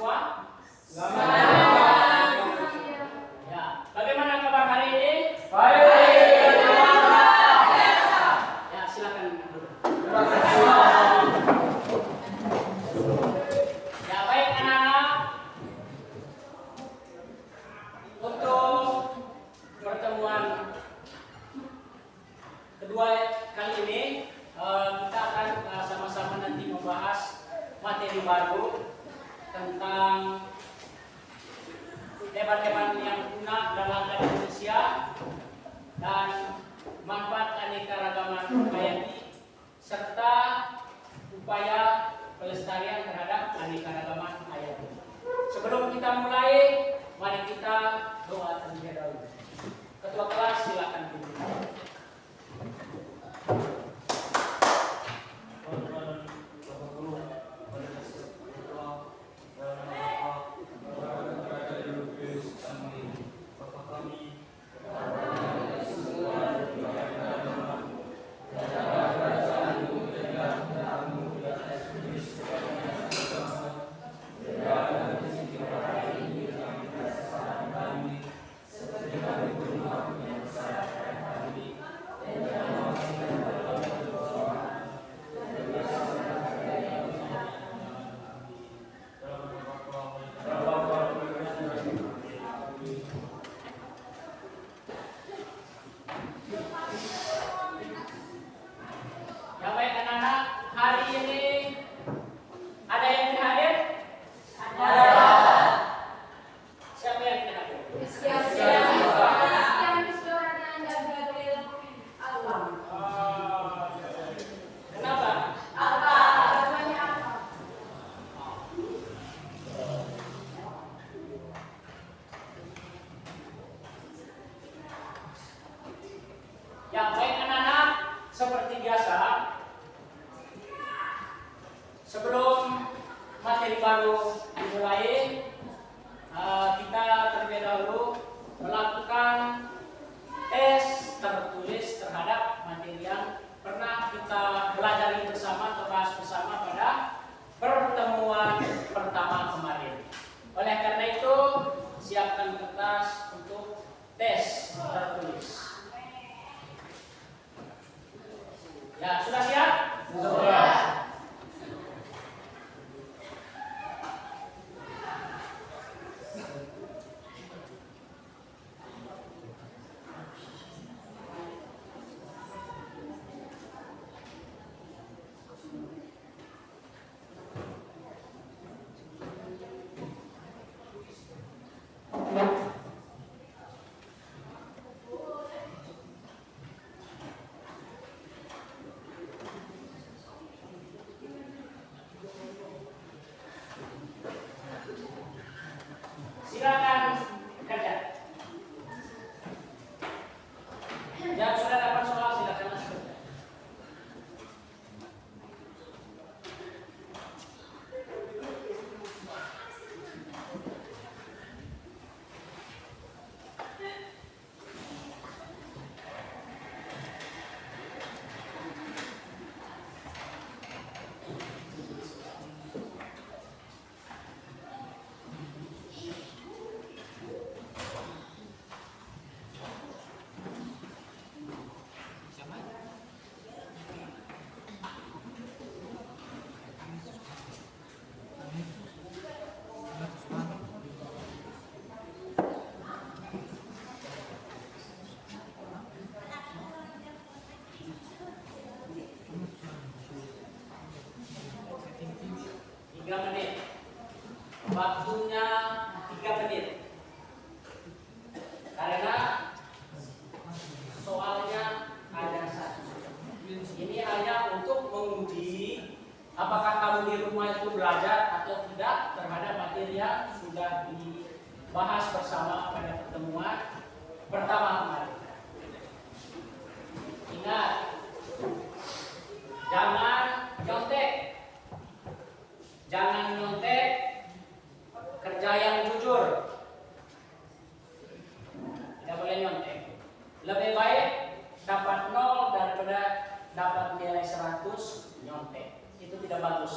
semua? Selamat. Ya, bagaimana kabar hari ini? Baik. Ya, silakan duduk. Terima kasih. Ya, baik anak-anak. Untuk pertemuan kedua kali ini kita akan sama-sama nanti membahas materi baru tentang hewan-hewan yang punah dalam Indonesia dan manfaat keanekaragaman hayati serta upaya pelestarian terhadap keanekaragaman hayati. Sebelum kita mulai, mari kita doa terlebih dahulu. Ketua kelas silakan pimpin. Ya baik anak-anak, hari ini ada yang tidak hadir? Ada. Siapa yang tidak hadir? Kenapa? Ya baik anak-anak, seperti biasa, sebelum materi baru dimulai, kita terlebih dahulu melakukan tes tertulis terhadap materi yang pernah kita pelajari bersama atau bahas bersama pada pertemuan pertama kemarin. Oleh karena itu, siapkan kertas untuk tes tertulis. Ya, sudah siap? Sudah. Silakan kerja. Yang sudah dapat soal silakan masuk kerja. Waktunya 3 menit. Karena soalnya ada satu. Ini hanya untuk menguji apakah kamu di rumah itu belajar atau tidak terhadap materi yang sudah dibahas bersama pada pertemuan pertama kemarin. Ingat, jangan nyontek. Jangan nyontek, kerja yang jujur. Tidak boleh nyontek. Lebih baik dapat 0 daripada dapat nilai 100 nyontek. Itu tidak bagus.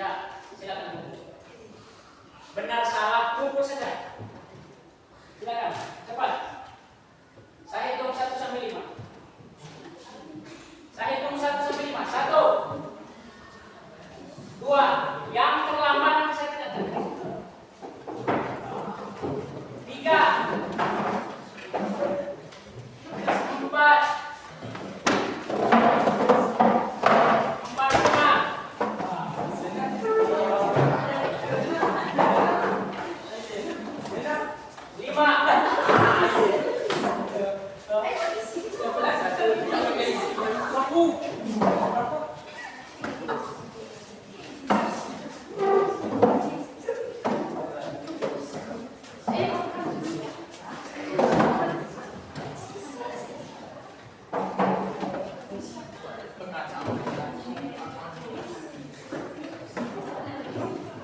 Ya, silakan. Benar salah kumpul saja. Silakan, cepat. Saya hitung 1 sampai 5. Saya hitung 1 sampai 5. 1, 2. Yang terlambat nanti saya tidak tahu. 3, 4,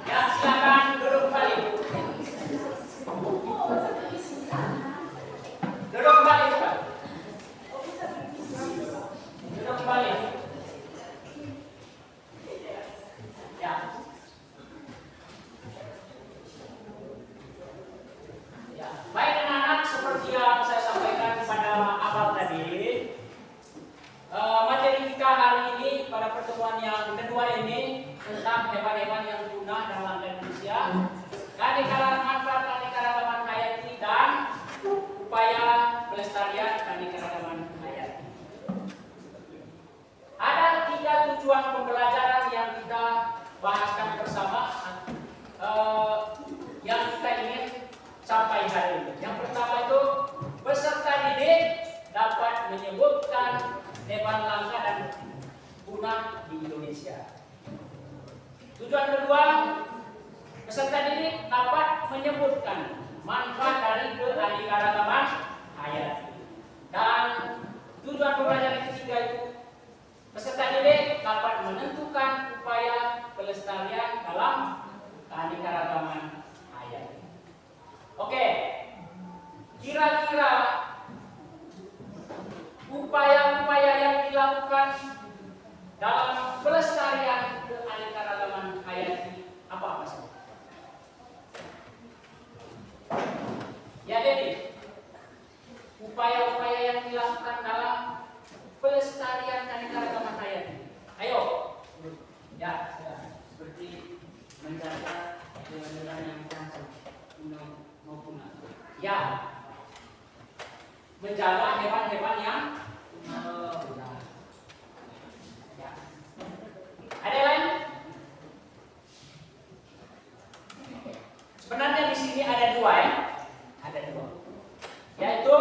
Ya, silakan duduk kembali. Duduk kembali, cepat. Duduk kembali. Ya. Ya, baik anak-anak, seperti yang saya sampaikan pada awal tadi, materi kita hari ini pada pertemuan yang kedua ini tentang hewan-hewan yang punah dalam langkah Indonesia, keanekaragaman manfaat keanekaragaman hayati dan upaya pelestarian keanekaragaman hayati. Ada 3 tujuan pembelajaran yang kita bahaskan bersama, yang kita ingin sampai hari ini. Yang pertama itu, peserta didik dapat menyebutkan hewan langka dan punah di Indonesia. Tujuan kedua, peserta didik dapat menyebutkan manfaat dari keanekaragaman hayati. Dan tujuan pembelajaran ketiga itu, peserta didik dapat menentukan upaya pelestarian dalam keanekaragaman hayati. Oke, kira-kira upaya-upaya yang dilakukan dalam pelestarian keanekaragaman hayati apa saja? Ya, Dedi, upaya-upaya yang dilakukan dalam pelestarian keanekaragaman hayati. Ayo. Ya, Seperti menjaga hewan-hewan yang terancam maupun ya. Menjaga hewan-hewan yang punah. Ya. Ada yang lain? Sebenarnya di sini ada 2 ya. Ada 2. Yaitu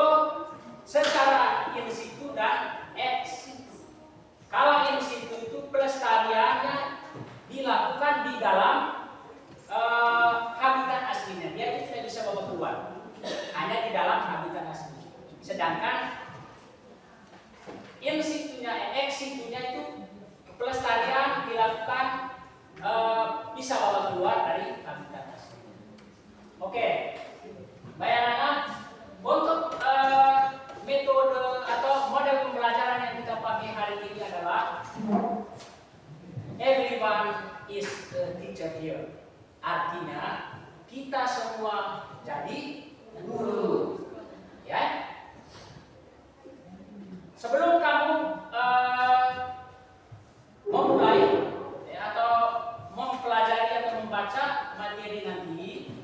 secara in situ dan ex situ. Kalau in situ itu pelestariannya dilakukan di dalam habitat aslinya. Dia itu tidak bisa bawa keluar. Hanya di dalam habitat asli. Sedangkan in situnya, ex situnya itu pelestarian dilakukan bisa bawa keluar dari habitat asli. Oke, baik anak-anak, untuk metode atau model pembelajaran yang kita pakai hari ini adalah everyone is a teacher here. Artinya kita semua jadi guru. Ya. Sebelum kamu memulai atau mempelajari atau membaca materi nanti,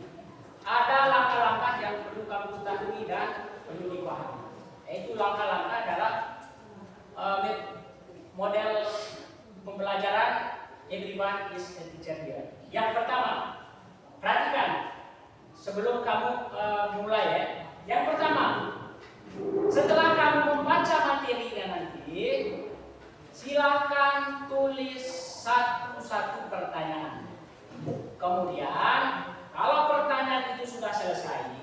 ada langkah-langkah yang perlu kamu ketahui dan perlu dipahami. Yaitu langkah-langkah adalah model pembelajaran everyone is a teacher here. Yang pertama, perhatikan sebelum kamu mulai ya. Yang pertama, setelah kamu membaca materinya nanti, silakan tulis satu-satu pertanyaan. Kemudian, kalau pertanyaan itu sudah selesai,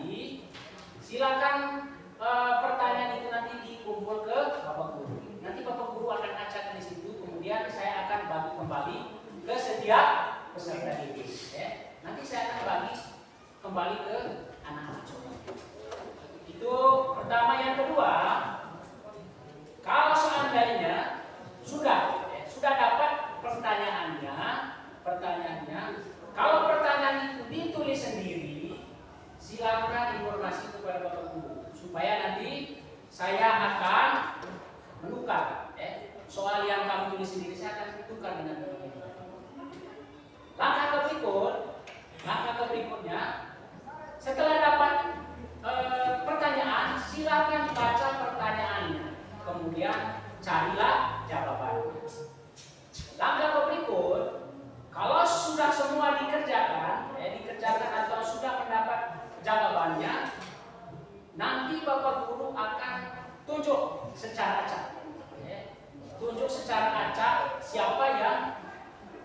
silakan pertanyaan itu nanti dikumpul ke Bapak Guru. Nanti Bapak Guru akan acak di situ. Kemudian saya akan bagi kembali ke setiap peserta didik. Ya. Nanti saya akan bagi kembali ke anak-anak coba. Itu pertama. Yang kedua, kalau seandainya sudah dapat pertanyaannya saya akan menukar soal yang kamu tulis sendiri, saya akan tukar dengan ini. Langkah berikutnya, setelah dapat pertanyaan, silakan baca pertanyaannya, kemudian carilah jawabannya. Langkah berikut, kalau sudah semua dikerjakan atau sudah mendapat jawabannya, nanti Bapak Guru akan tunjuk secara acak siapa yang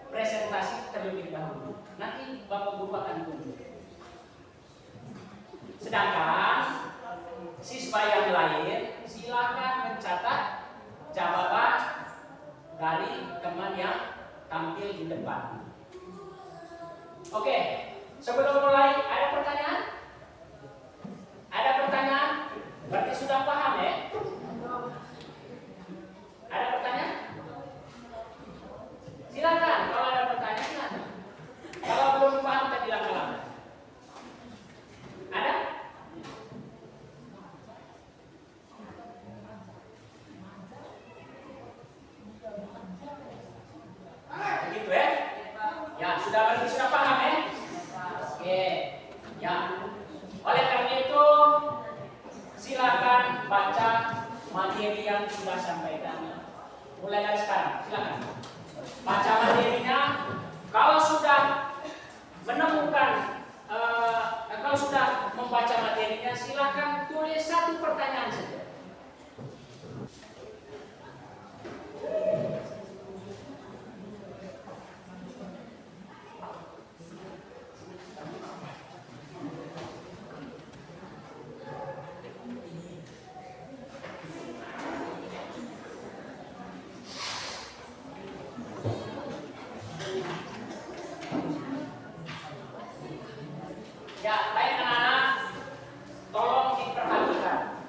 presentasi terlebih dahulu. Nanti Bapak Guru akan tunjuk. Sedangkan siswa yang lain silakan mencatat jawaban dari teman yang tampil di depan. Oke, sebelum mulai ada pertanyaan? Ada pertanyaan? Berarti sudah paham ya? Ada pertanyaan? Silakan, kalau ada pertanyaan silakan. Kalau belum paham tadi langkah-langkah. Ada? Begitu ya? Ya, berarti sudah paham ya? Oke. Ya. Oleh karena itu, silakan baca materi yang sudah sampaikan. Mulai dari sekarang, silakan. Baca materinya. Kalau sudah menemukan, kalau sudah membaca materinya, silakan tulis satu pertanyaan saja. Ya, baik anak-anak, tolong diperhatikan.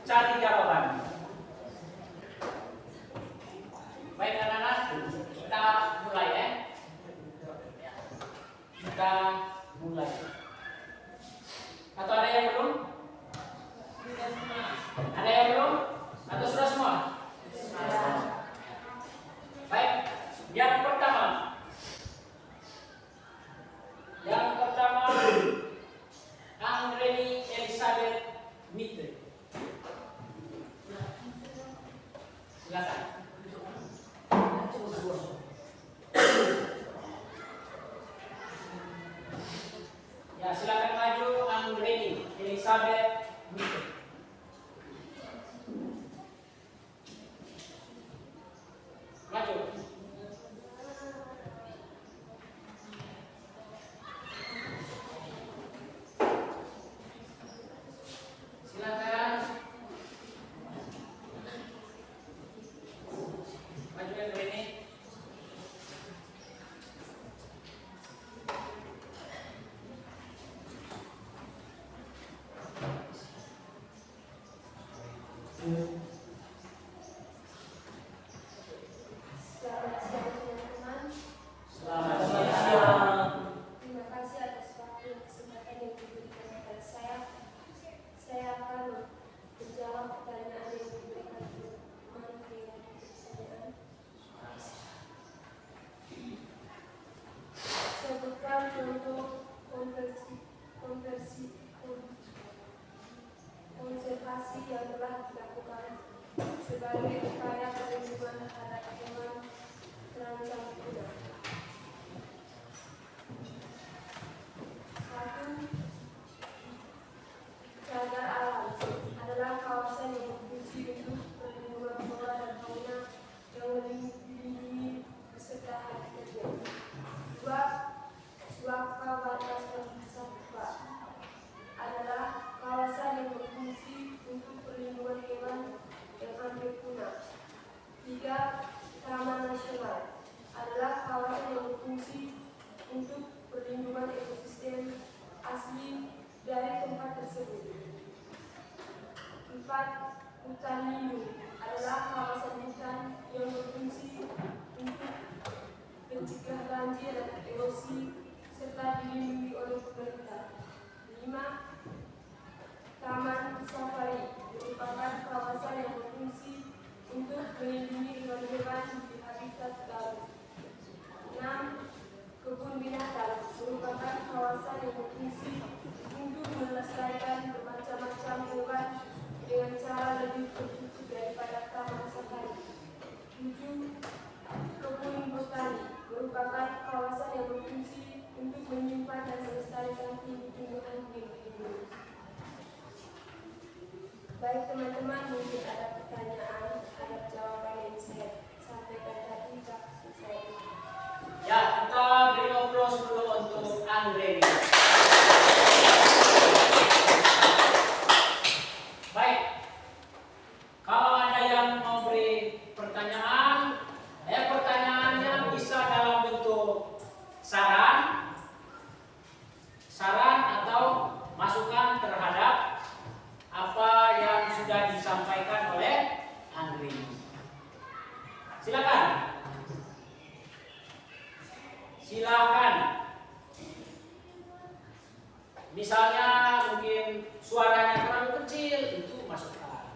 cari jawaban. Baik anak-anak, kita mulai ya. Kita mulai. Atau ada yang belum? Ada yang belum? Atau sudah semua? Baik, yang pertama. Yang pertama, Anggreni Elizabeth Mitre. Silakan. Ya, silakan maju Anggreni Elizabeth Mitre. Maju. Silakan. Maju Anggreni. Selamat siang teman-teman. Selamat siang. Terima kasih atas waktu dan kesempatan yang diberikan kepada saya. Saya akan menjawab pertanyaan yang diberikan teman dengan pertanyaan. Sebutkan contoh konservasi yang telah dilakukan sebagai upaya perlindungan terhadap hewan terancam punah. 1. Cagar alam adalah kawasan yang berfungsi untuk perlindungan flora dan fauna yang melindungi beserta habitatnya. 2. Suaka batas satwa adalah kawasan yang berfungsi untuk perlindungan hewan yang hampir punah. 3. Taman nasional adalah kawasan yang berfungsi untuk perlindungan ekosistem asli dari tempat tersebut. 4. Hutan lindung adalah kawasan hutan yang berfungsi untuk mencegah banjir dan erosi serta dilindungi oleh pemerintah. 5. Taman safari merupakan kawasan yang berfungsi untuk melindungi hewan-hewan di habitat baru. 6. Kebun binatang merupakan kawasan yang berfungsi untuk melestarikan bermacam-macam hewan dengan cara lebih tertutup daripada taman safari. 7. Kebun botani merupakan kawasan yang berfungsi untuk menyimpan dan melestarikan tumbuh-tumbuhan yang dilindungi. Baik teman-teman, mungkin ada pertanyaan terhadap jawaban yang saya sampaikan tadi. Ya, kita beri aplaus dulu untuk Anggreni. Baik, kalau ada yang mau beri pertanyaan, pertanyaannya bisa dalam bentuk saran atau masukan terhadap apa yang sudah disampaikan oleh Anggreni. Silakan. Misalnya mungkin suaranya terlalu kecil, itu masukan.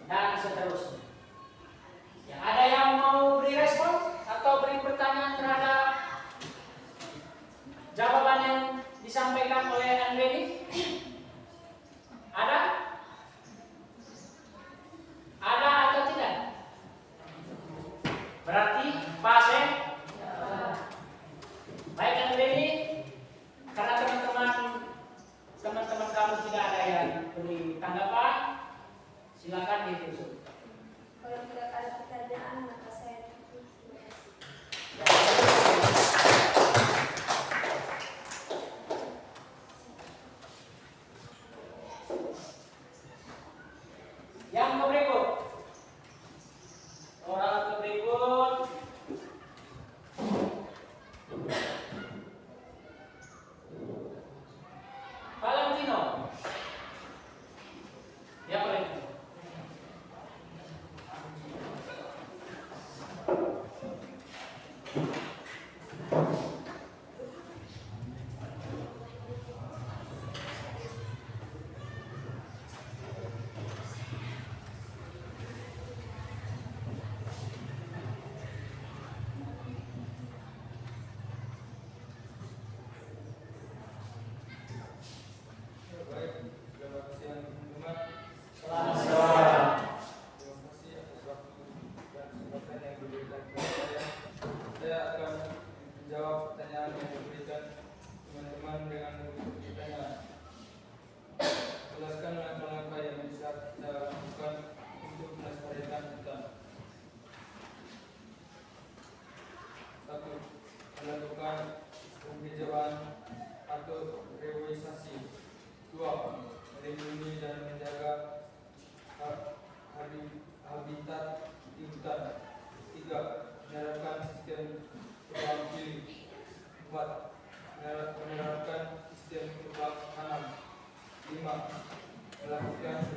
Dan seterusnya. Ya, ada yang mau beri respon atau beri pertanyaan terhadap jawaban yang disampaikan oleh Anggreni? Ada? Ada atau tidak? Berarti pas ya? Baik Anggreni, karena teman-teman kamu tidak ada yang beri tanggapan, silakan ditutup. Kalau tidak ada pertanyaan, maka saya tutup. Yang berikut, orang berikut. Valentino.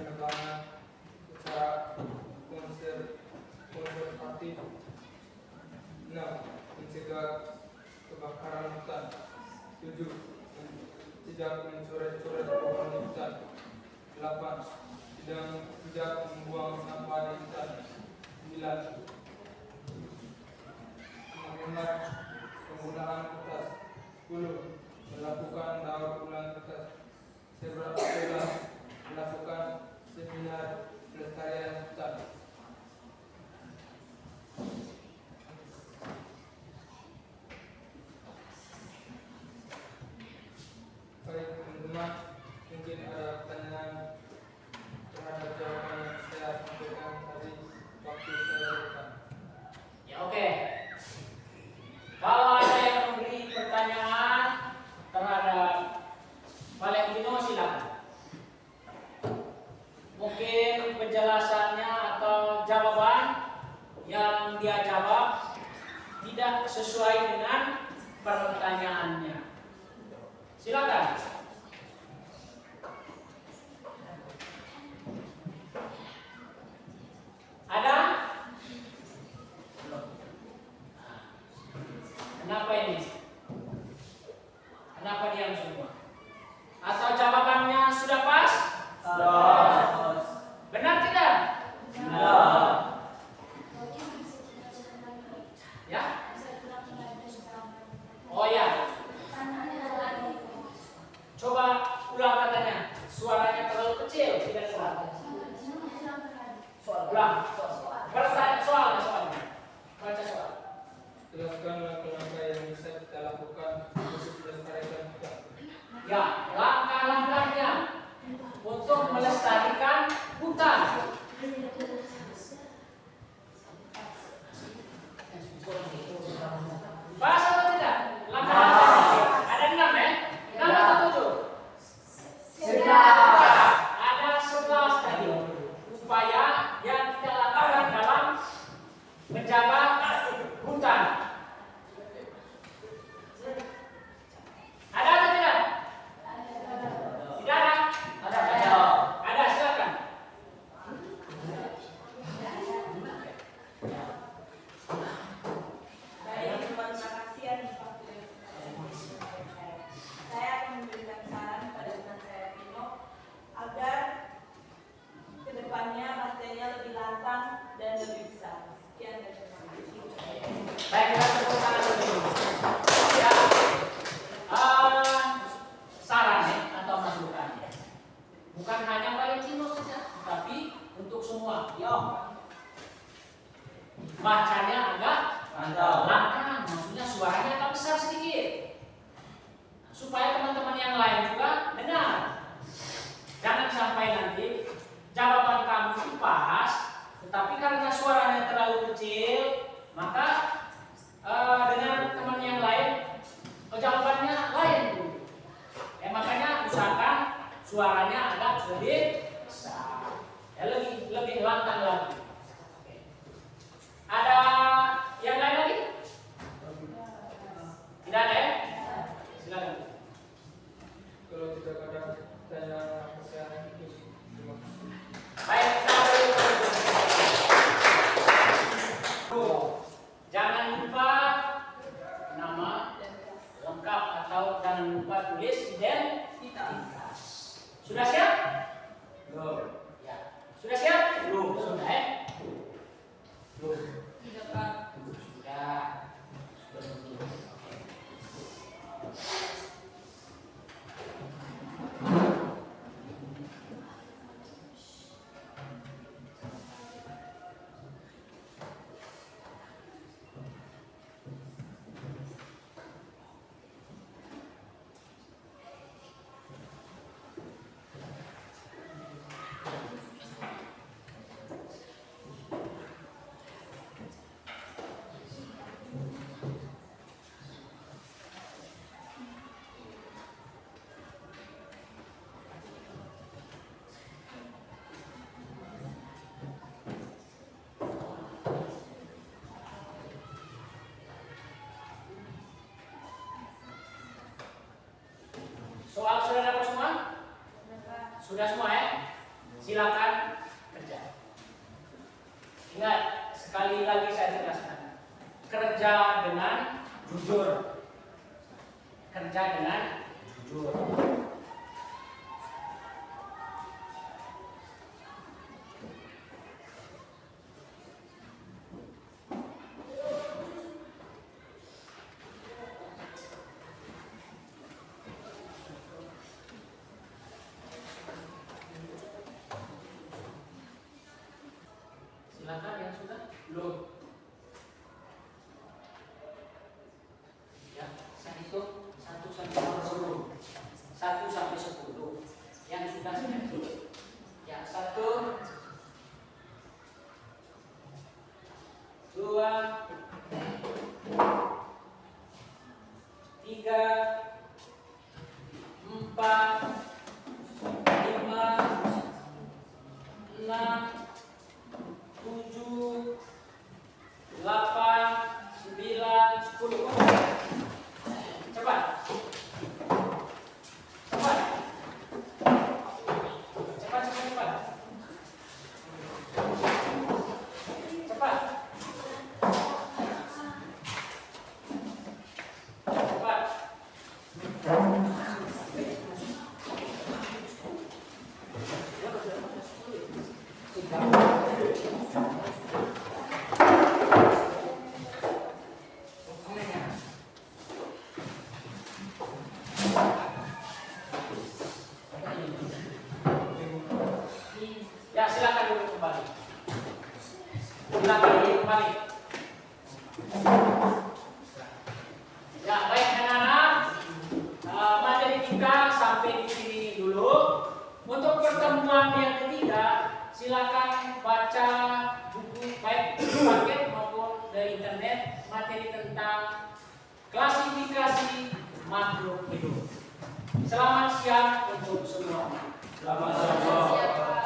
penebangan secara konservatif. 6. Mencegah kebakaran hutan. 7. Tidak mencoret-coret pohon hutan. 8. Tidak membuang sampah di hutan. 9. Menghemat penggunaan kertas. 10. Melakukan daur ulang kertas. 11. Melakukan seminar pelestarian hutan. Baik teman-teman, mungkin ada pertanyaan terhadap jawaban yang saya sampaikan tadi waktu saya berikan. Ya, oke. Kalau ada yang memberi pertanyaan terhadap Valentino, silakan. Mungkin penjelasannya atau jawaban yang dia jawab tidak sesuai dengan pertanyaannya. Silakan. Ada? Kenapa ini? Kenapa diam semua? Atau jawabannya sudah pas? Benar tidak? Ya? Oh ya. Coba ulang katanya. Suaranya terlalu kecil, tidak suara. Ulang. Soalnya. Baca soal. Jelaskan langkah-langkah yang bisa kita lakukan untuk melestarikan hutan. Ya, langkah-langkahnya untuk melestarikan hutan. Pas atau tidak? Langkah-langkah. Ada 6 ya? 6 atau 7? Ada 11 tadi. Upaya yang kita lakukan dalam menjaga hutan. Ada atau tidak? Tidak ada? Ada, silakan. Baik, terima kasih atas waktu. Saya akan memberikan saran kepada teman saya Tino agar kedepannya partainya lebih lantang dan lebih besar. Sekian dan terima kasih. Baik, kita tepuk tangan dulu. Ya. Saran atau masukan. Bukan hanya Valentino saja, tapi untuk semua. Yo. Bacanya agak lantang, maksudnya suaranya agak besar sedikit. Supaya teman-teman yang lain juga dengar. Jangan sampai nanti jawaban kamu itu pas, tetapi karena suaranya terlalu kecil, maka dengan teman yang lain jawabannya lain. Makanya usahakan suaranya agak lebih besar, ya, lebih lantang lagi. Oke. Ada yang lain lagi? Tidak ada ya? Silakan. Kalau tidak ada pertanyaan saya itu terima kasih. Baik, jangan lupa nama lengkap atau jangan lupa tulis identitas. Sudah siap? Belum. Ya. Sudah siap? Belum. Sudah ya? Belum. Tidak, Pak. Sudah. Soal sudah dapat semua? Sudah semua ya? silakan kerja. Ingat, sekali lagi saya jelaskan. Kerja dengan jujur. Kerja dengan jujur. Silakan yang sudah belum. Ya, saya hitung 1 sampai 10. 1 sampai 10. Yang sudah saya hitung. Ya, 1, 2, 3, 4, 5, 6, 7, 8, 9, 10. Cepat. Cepat. Cepat, cepat, cepat. Cepat. Cepat. Ya, silakan duduk kembali. Silakan duduk kembali. Ya, baik anak-anak. Materi kita sampai di sini dulu. Untuk pertemuan yang ketiga, silakan baca buku baik buku paket maupun dari internet materi tentang klasifikasi makhluk hidup. Selamat siang untuk semua. Selamat siang.